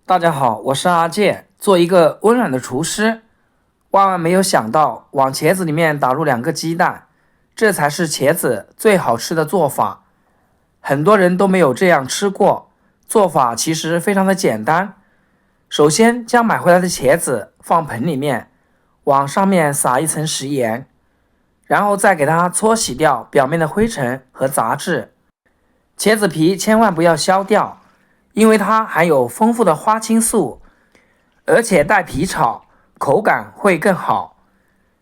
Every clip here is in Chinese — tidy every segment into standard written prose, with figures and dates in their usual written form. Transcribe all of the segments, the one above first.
大家好，我是阿健，做一个温暖的厨师。万万没有想到，往茄子里面打入2个鸡蛋，这才是茄子最好吃的做法。很多人都没有这样吃过，做法其实非常的简单。首先将买回来的茄子放盆里面，往上面撒一层食盐，然后再给它搓洗掉表面的灰尘和杂质。茄子皮千万不要削掉，因为它含有丰富的花青素，而且带皮炒，口感会更好。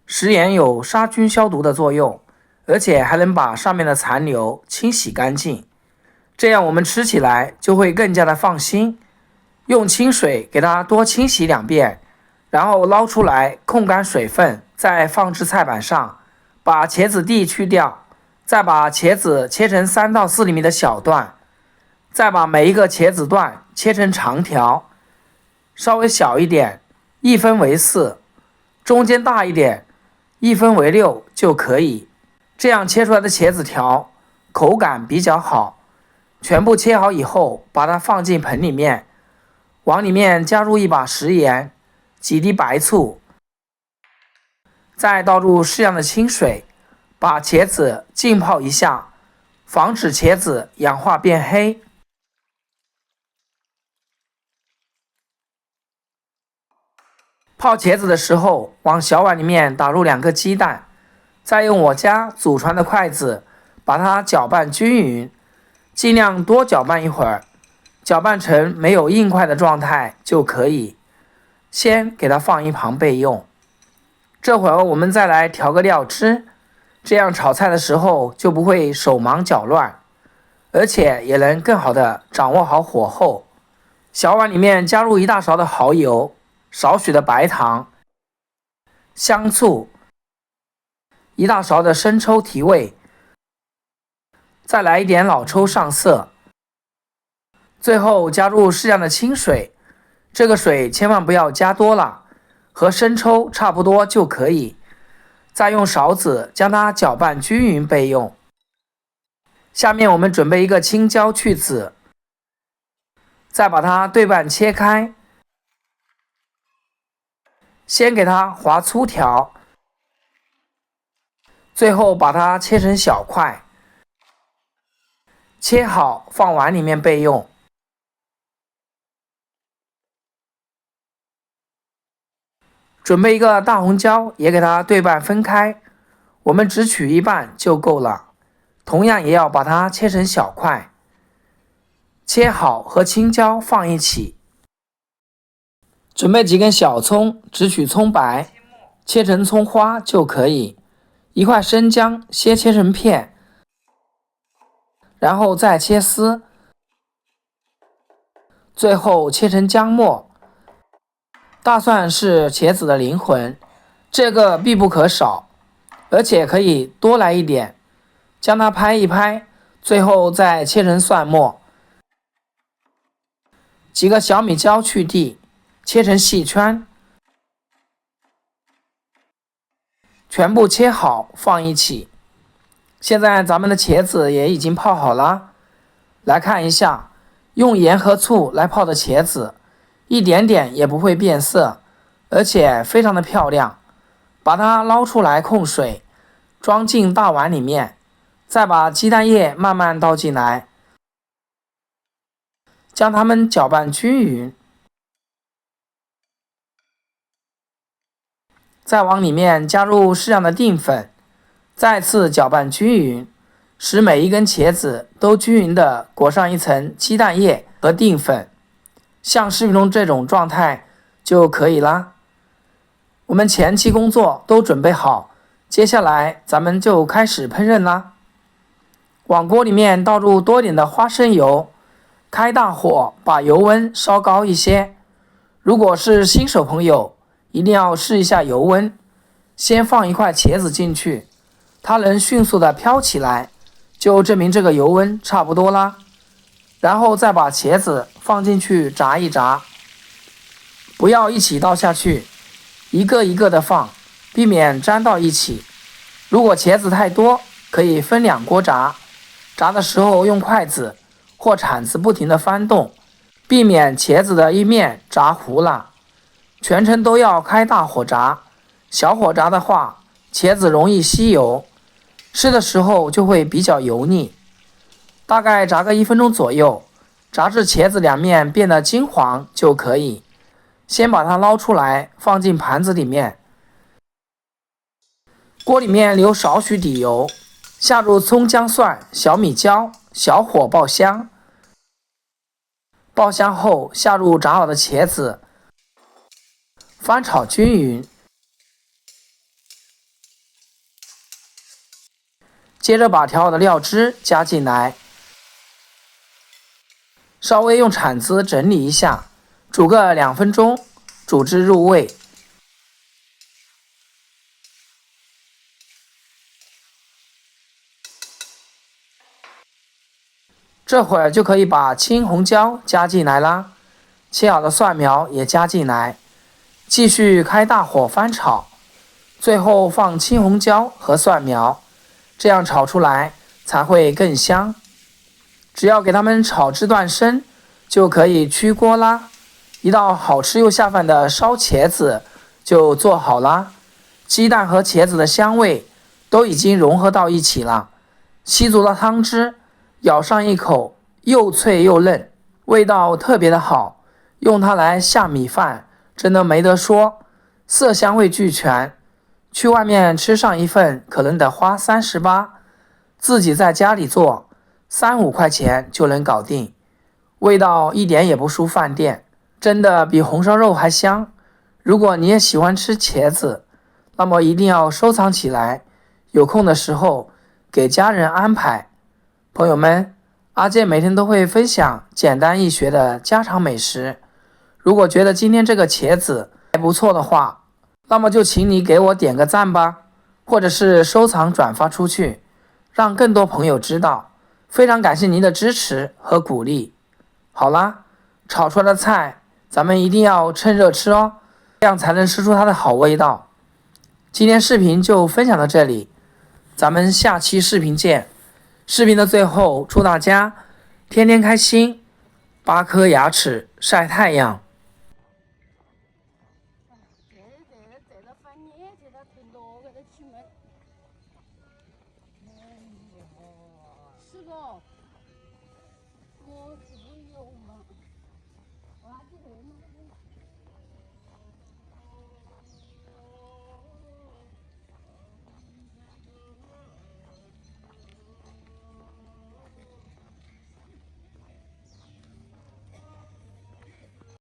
食盐有杀菌消毒的作用，而且还能把上面的残留清洗干净，这样我们吃起来就会更加的放心。用清水给它多清洗2遍，然后捞出来控干水分，再放置菜板上，把茄子蒂去掉，再把茄子切成3到4厘米的小段，再把每一个茄子段切成长条，稍微小一点1分为4，中间大一点1分为6就可以。这样切出来的茄子条口感比较好。全部切好以后，把它放进盆里面，往里面加入1把食盐，几滴白醋，再倒入适量的清水，把茄子浸泡一下，防止茄子氧化变黑。泡茄子的时候，往小碗里面打入2个鸡蛋，再用我家祖传的筷子把它搅拌均匀，尽量多搅拌一会儿，搅拌成没有硬块的状态就可以。先给它放一旁备用。这会儿我们再来调个料汁，这样炒菜的时候就不会手忙脚乱，而且也能更好的掌握好火候。小碗里面加入1大勺的蚝油，少许的白糖、香醋、1大勺的生抽提味，再来一点老抽上色，最后加入适量的清水，这个水千万不要加多了，和生抽差不多就可以。再用勺子将它搅拌均匀备用。下面我们准备一个青椒去籽，再把它对半切开，先给它划粗条，最后把它切成小块，切好放碗里面备用。准备一个大红椒，也给它对半分开，我们只取1半就够了。同样也要把它切成小块，切好和青椒放一起。准备几根小葱，只取葱白，切成葱花就可以。1块生姜，先切成片，然后再切丝，最后切成姜末。大蒜是茄子的灵魂，这个必不可少，而且可以多来一点。将它拍一拍，最后再切成蒜末。几个小米椒去蒂，切成细圈，全部切好放一起。现在咱们的茄子也已经泡好了，来看一下，用盐和醋来泡的茄子，一点点也不会变色，而且非常的漂亮。把它捞出来控水，装进大碗里面，再把鸡蛋液慢慢倒进来，将它们搅拌均匀，再往里面加入适量的淀粉，再次搅拌均匀，使每一根茄子都均匀地裹上一层鸡蛋液和淀粉，像视频中这种状态就可以啦。我们前期工作都准备好，接下来咱们就开始烹饪啦。往锅里面倒入多点的花生油，开大火把油温烧高一些。如果是新手朋友，一定要试一下油温。先放1块茄子进去，它能迅速的飘起来，就证明这个油温差不多啦。然后再把茄子放进去炸一炸，不要一起倒下去，一个一个的放，避免粘到一起。如果茄子太多，可以分2锅炸，炸的时候用筷子或铲子不停的翻动，避免茄子的一面炸糊了。全程都要开大火炸，小火炸的话，茄子容易吸油，吃的时候就会比较油腻。大概炸个1分钟左右，炸至茄子两面变得金黄就可以。先把它捞出来，放进盘子里面。锅里面留少许底油，下入葱姜蒜、小米椒，小火爆香。爆香后，下入炸好的茄子，翻炒均匀。接着把调好的料汁加进来，稍微用铲子整理一下，煮个2分钟，煮至入味。这会儿就可以把青红椒加进来啦，切好的蒜苗也加进来，继续开大火翻炒，最后放青红椒和蒜苗，这样炒出来才会更香。只要给它们炒至断生，就可以出锅啦。一道好吃又下饭的烧茄子就做好啦。鸡蛋和茄子的香味都已经融合到一起了，吸足了汤汁，咬上一口，又脆又嫩，味道特别的好。用它来下米饭，真的没得说，色香味俱全。去外面吃上一份可能得花38，自己在家里做3-5块钱就能搞定，味道一点也不输饭店，真的比红烧肉还香。如果你也喜欢吃茄子，那么一定要收藏起来，有空的时候给家人安排。朋友们，阿健每天都会分享简单易学的家常美食，如果觉得今天这个茄子还不错的话，那么就请你给我点个赞吧，或者是收藏转发出去，让更多朋友知道。非常感谢您的支持和鼓励。好啦，炒出来的菜咱们一定要趁热吃哦，这样才能吃出它的好味道。今天视频就分享到这里，咱们下期视频见。视频的最后，祝大家天天开心，8颗牙齿晒太阳。